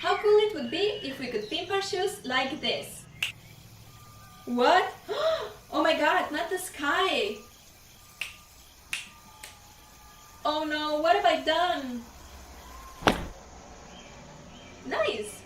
How cool it would be if we could pimp our shoes like this. What? Oh my god, not the sky! Oh no, what have I done? Nice!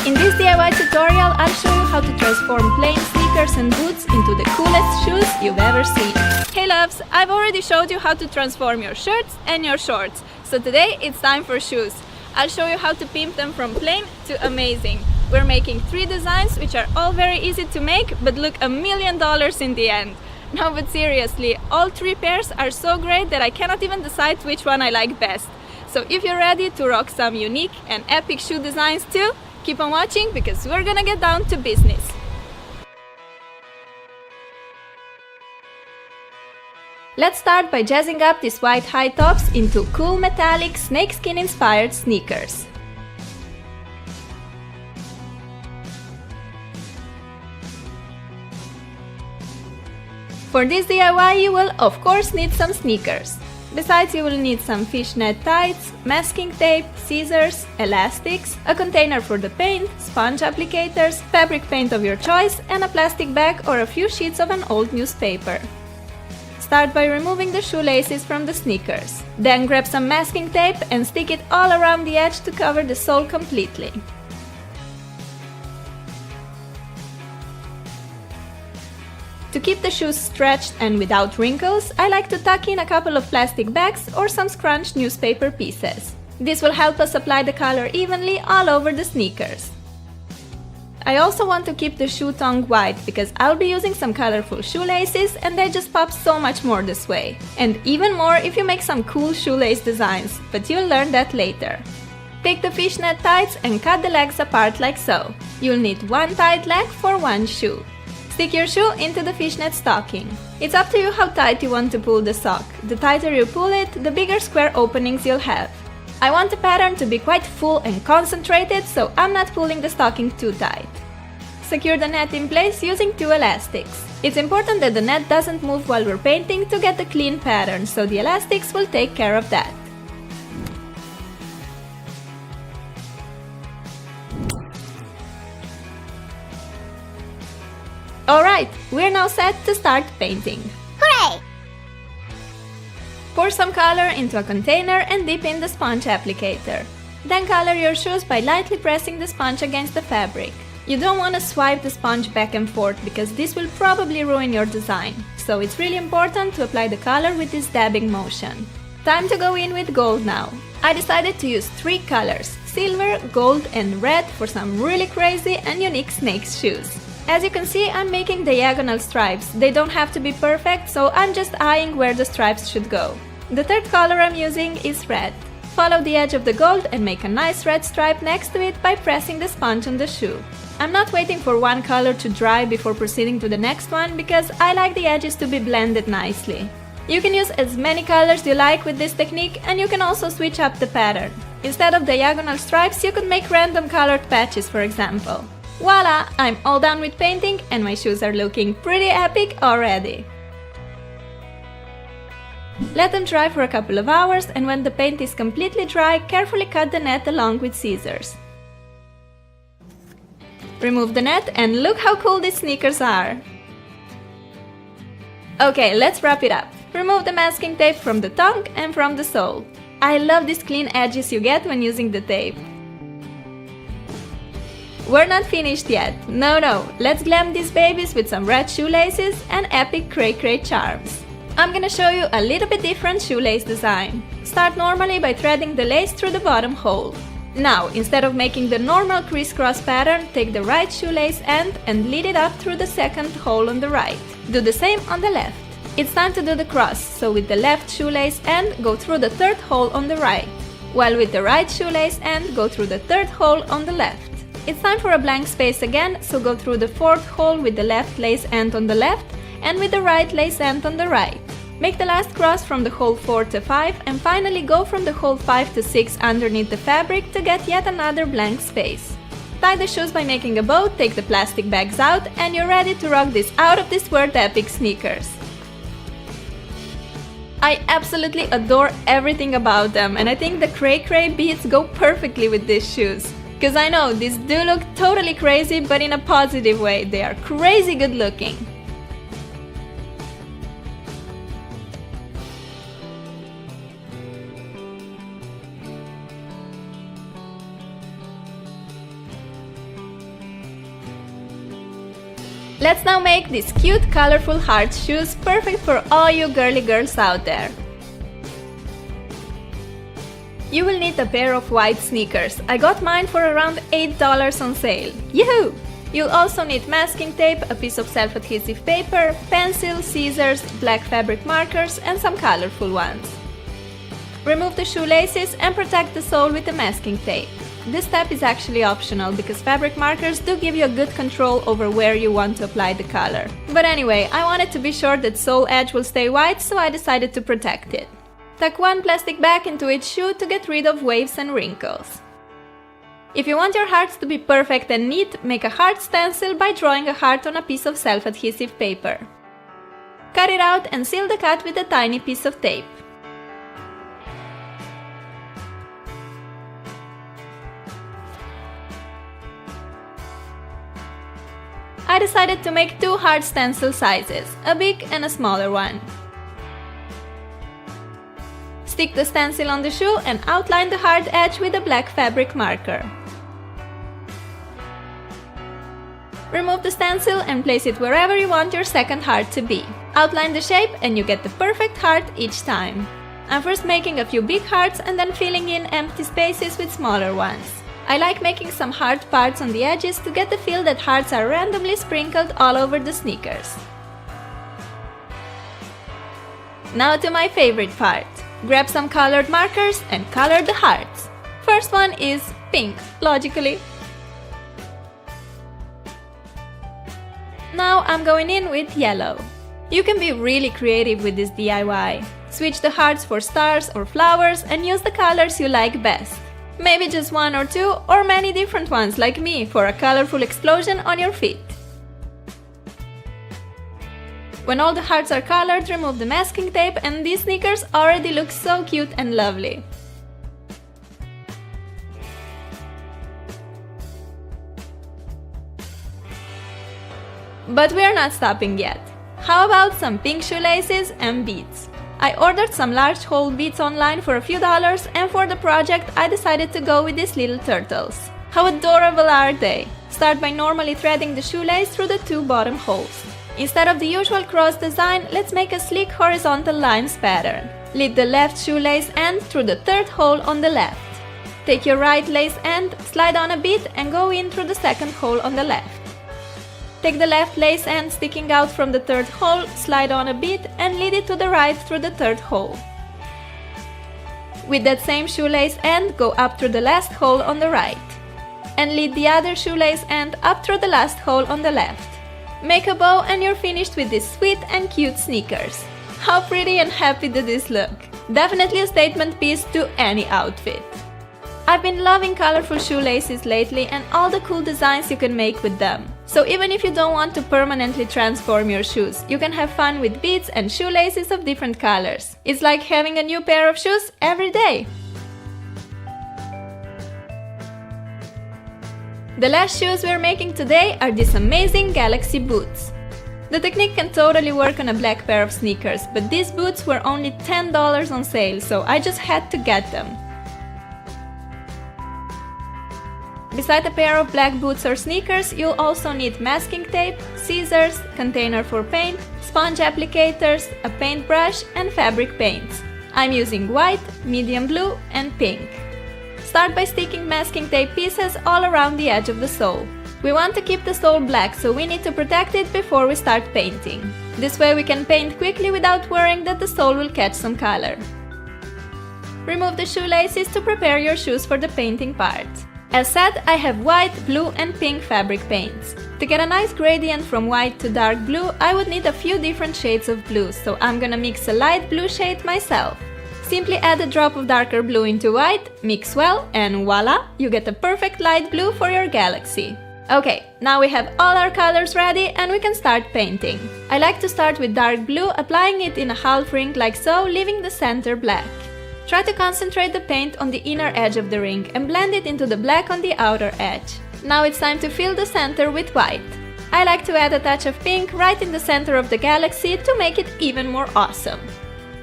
In this DIY tutorial, I'll show you how to transform plain sneakers and boots into the coolest shoes you've ever seen. Hey loves, I've already showed you how to transform your shirts and your shorts, so today it's time for shoes. I'll show you how to pimp them from plain to amazing. We're making 3 designs which are all very easy to make but look $1 million in the end. No, but seriously, all 3 pairs are so great that I cannot even decide which one I like best. So if you're ready to rock some unique and epic shoe designs too, keep on watching because we're gonna get down to business. Let's start by jazzing up these white high tops into cool metallic snakeskin inspired sneakers. For this DIY you will of course need some sneakers. Besides, you will need some fishnet tights, masking tape, scissors, elastics, a container for the paint, sponge applicators, fabric paint of your choice, and a plastic bag or a few sheets of an old newspaper. Start by removing the shoelaces from the sneakers. Then grab some masking tape and stick it all around the edge to cover the sole completely. To keep the shoes stretched and without wrinkles, I like to tuck in a couple of plastic bags or some scrunched newspaper pieces. This will help us apply the color evenly all over the sneakers. I also want to keep the shoe tongue white because I'll be using some colorful shoelaces and they just pop so much more this way. And even more if you make some cool shoelace designs, but you'll learn that later. Take the fishnet tights and cut the legs apart like so. You'll need 1 tight leg for 1 shoe. Stick your shoe into the fishnet stocking. It's up to you how tight you want to pull the sock. The tighter you pull it, the bigger square openings you'll have. I want the pattern to be quite full and concentrated, so I'm not pulling the stocking too tight. Secure the net in place using 2 elastics. It's important that the net doesn't move while we're painting to get the clean pattern, so the elastics will take care of that. Alright, we're now set to start painting. Hooray! Pour some color into a container and dip in the sponge applicator. Then color your shoes by lightly pressing the sponge against the fabric. You don't want to swipe the sponge back and forth because this will probably ruin your design. So it's really important to apply the color with this dabbing motion. Time to go in with gold now. I decided to use 3 colors, silver, gold and red for some really crazy and unique snakes shoes. As you can see, I'm making diagonal stripes. They don't have to be perfect, so I'm just eyeing where the stripes should go. The 3rd color I'm using is red. Follow the edge of the gold and make a nice red stripe next to it by pressing the sponge on the shoe. I'm not waiting for one color to dry before proceeding to the next one because I like the edges to be blended nicely. You can use as many colors you like with this technique and you can also switch up the pattern. Instead of diagonal stripes, you could make random colored patches, for example. Voila! I'm all done with painting and my shoes are looking pretty epic already. Let them dry for a couple of hours and when the paint is completely dry, carefully cut the net along with scissors. Remove the net and look how cool these sneakers are! Okay, let's wrap it up. Remove the masking tape from the tongue and from the sole. I love these clean edges you get when using the tape. We're not finished yet. No, let's glam these babies with some red shoelaces and epic cray-cray charms. I'm gonna show you a little bit different shoelace design. Start normally by threading the lace through the bottom hole. Now, instead of making the normal crisscross pattern, take the right shoelace end and lead it up through the 2nd hole on the right. Do the same on the left. It's time to do the cross, so with the left shoelace end, go through the 3rd hole on the right, while with the right shoelace end, go through the 3rd hole on the left. It's time for a blank space again, so go through the 4th hole with the left lace end on the left and with the right lace end on the right. Make the last cross from the hole 4 to 5 and finally go from the hole 5 to 6 underneath the fabric to get yet another blank space. Tie the shoes by making a bow, take the plastic bags out, and you're ready to rock these out-of-this-world epic sneakers. I absolutely adore everything about them, and I think the cray-cray beads go perfectly with these shoes. Cause I know these do look totally crazy, but in a positive way. They are crazy good looking. Let's now make these cute, colorful heart shoes perfect for all you girly girls out there. You will need a pair of white sneakers. I got mine for around $8 on sale. Yahoo! You'll also need masking tape, a piece of self-adhesive paper, pencils, scissors, black fabric markers, and some colorful ones. Remove the shoelaces and protect the sole with the masking tape. This step is actually optional because fabric markers do give you a good control over where you want to apply the color. But anyway, I wanted to be sure that sole edge will stay white, so I decided to protect it. Tuck one plastic bag into each shoe to get rid of waves and wrinkles. If you want your hearts to be perfect and neat, make a heart stencil by drawing a heart on a piece of self-adhesive paper. Cut it out and seal the cut with a tiny piece of tape. I decided to make two heart stencil sizes, a big and a smaller one. Stick the stencil on the shoe and outline the heart edge with a black fabric marker. Remove the stencil and place it wherever you want your second heart to be. Outline the shape and you get the perfect heart each time. I'm first making a few big hearts and then filling in empty spaces with smaller ones. I like making some heart parts on the edges to get the feel that hearts are randomly sprinkled all over the sneakers. Now to my favorite part. Grab some colored markers and color the hearts. First one is pink, logically. Now I'm going in with yellow. You can be really creative with this DIY. Switch the hearts for stars or flowers and use the colors you like best. Maybe just one or two, or many different ones like me for a colorful explosion on your feet. When all the hearts are colored, remove the masking tape and these sneakers already look so cute and lovely. But we are not stopping yet. How about some pink shoelaces and beads? I ordered some large hole beads online for a few dollars, and for the project I decided to go with these little turtles. How adorable are they? Start by normally threading the shoelace through the two bottom holes. Instead of the usual cross design, let's make a sleek horizontal lines pattern. Lead the left shoelace end through the third hole on the left. Take your right lace end, slide on a bead and go in through the second hole on the left. Take the left lace end sticking out from the third hole, slide on a bead and lead it to the right through the third hole. With that same shoelace end, go up through the last hole on the right. And lead the other shoelace end up through the last hole on the left. Make a bow and you're finished with these sweet and cute sneakers. How pretty and happy did this look? Definitely a statement piece to any outfit. I've been loving colorful shoelaces lately and all the cool designs you can make with them. So even if you don't want to permanently transform your shoes, you can have fun with beads and shoelaces of different colors. It's like having a new pair of shoes every day. The last shoes we're making today are these amazing Galaxy boots. The technique can totally work on a black pair of sneakers, but these boots were only $10 on sale, so I just had to get them. Beside a pair of black boots or sneakers, you'll also need masking tape, scissors, container for paint, sponge applicators, a paintbrush, and fabric paints. I'm using white, medium blue, and pink. Start by sticking masking tape pieces all around the edge of the sole. We want to keep the sole black, so we need to protect it before we start painting. This way we can paint quickly without worrying that the sole will catch some color. Remove the shoelaces to prepare your shoes for the painting part. As said, I have white, blue and pink fabric paints. To get a nice gradient from white to dark blue, I would need a few different shades of blue, so I'm gonna mix a light blue shade myself. Simply add a drop of darker blue into white, mix well, and voila, you get a perfect light blue for your galaxy. Okay, now we have all our colors ready and we can start painting. I like to start with dark blue, applying it in a half ring like so, leaving the center black. Try to concentrate the paint on the inner edge of the ring and blend it into the black on the outer edge. Now it's time to fill the center with white. I like to add a touch of pink right in the center of the galaxy to make it even more awesome.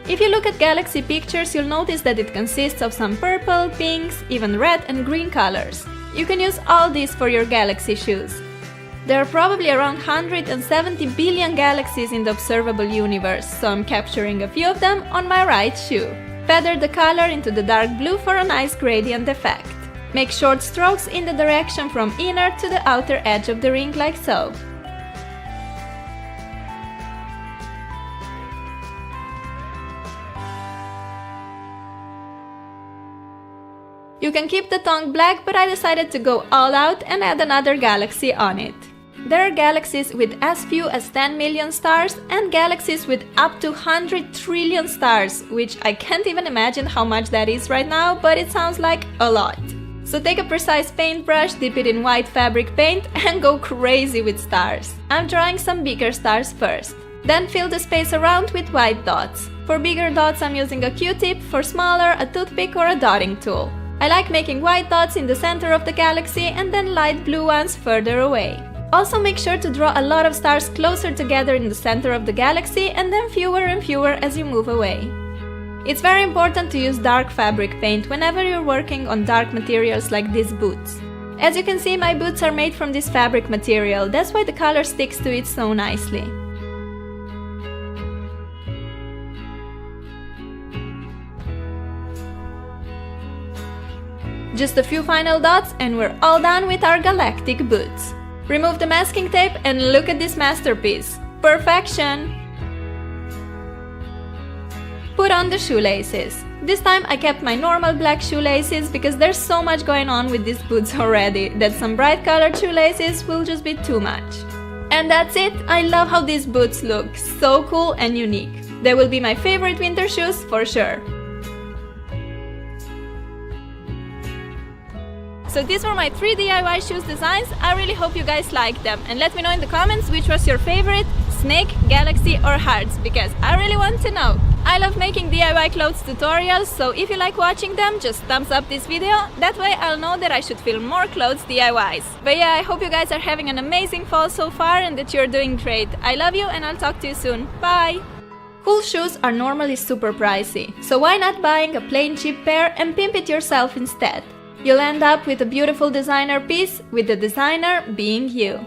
If you look at galaxy pictures, you'll notice that it consists of some purple, pinks, even red and green colors. You can use all these for your galaxy shoes. There are probably around 170 billion galaxies in the observable universe, so I'm capturing a few of them on my right shoe. Feather the color into the dark blue for a nice gradient effect. Make short strokes in the direction from inner to the outer edge of the ring like so. You can keep the tongue black, but I decided to go all out and add another galaxy on it. There are galaxies with as few as 10 million stars and galaxies with up to 100 trillion stars, which I can't even imagine how much that is right now, but it sounds like a lot. So take a precise paintbrush, dip it in white fabric paint and go crazy with stars. I'm drawing some bigger stars first. Then fill the space around with white dots. For bigger dots I'm using a Q-tip, for smaller a toothpick or a dotting tool. I like making white dots in the center of the galaxy and then light blue ones further away. Also make sure to draw a lot of stars closer together in the center of the galaxy and then fewer and fewer as you move away. It's very important to use dark fabric paint whenever you're working on dark materials like these boots. As you can see, my boots are made from this fabric material, that's why the color sticks to it so nicely. Just a few final dots and we're all done with our galactic boots. Remove the masking tape and look at this masterpiece. Perfection! Put on the shoelaces. This time I kept my normal black shoelaces because there's so much going on with these boots already that some bright colored shoelaces will just be too much. And that's it! I love how these boots look. So cool and unique. They will be my favorite winter shoes for sure. So these were my 3 DIY shoes designs. I really hope you guys liked them and let me know in the comments which was your favorite, snake, galaxy or hearts, because I really want to know. I love making DIY clothes tutorials, so if you like watching them, just thumbs up this video, that way I'll know that I should film more clothes DIYs. But yeah, I hope you guys are having an amazing fall so far and that you're doing great. I love you and I'll talk to you soon. Bye! Cool shoes are normally super pricey, so why not buying a plain cheap pair and pimp it yourself instead? You'll end up with a beautiful designer piece, with the designer being you.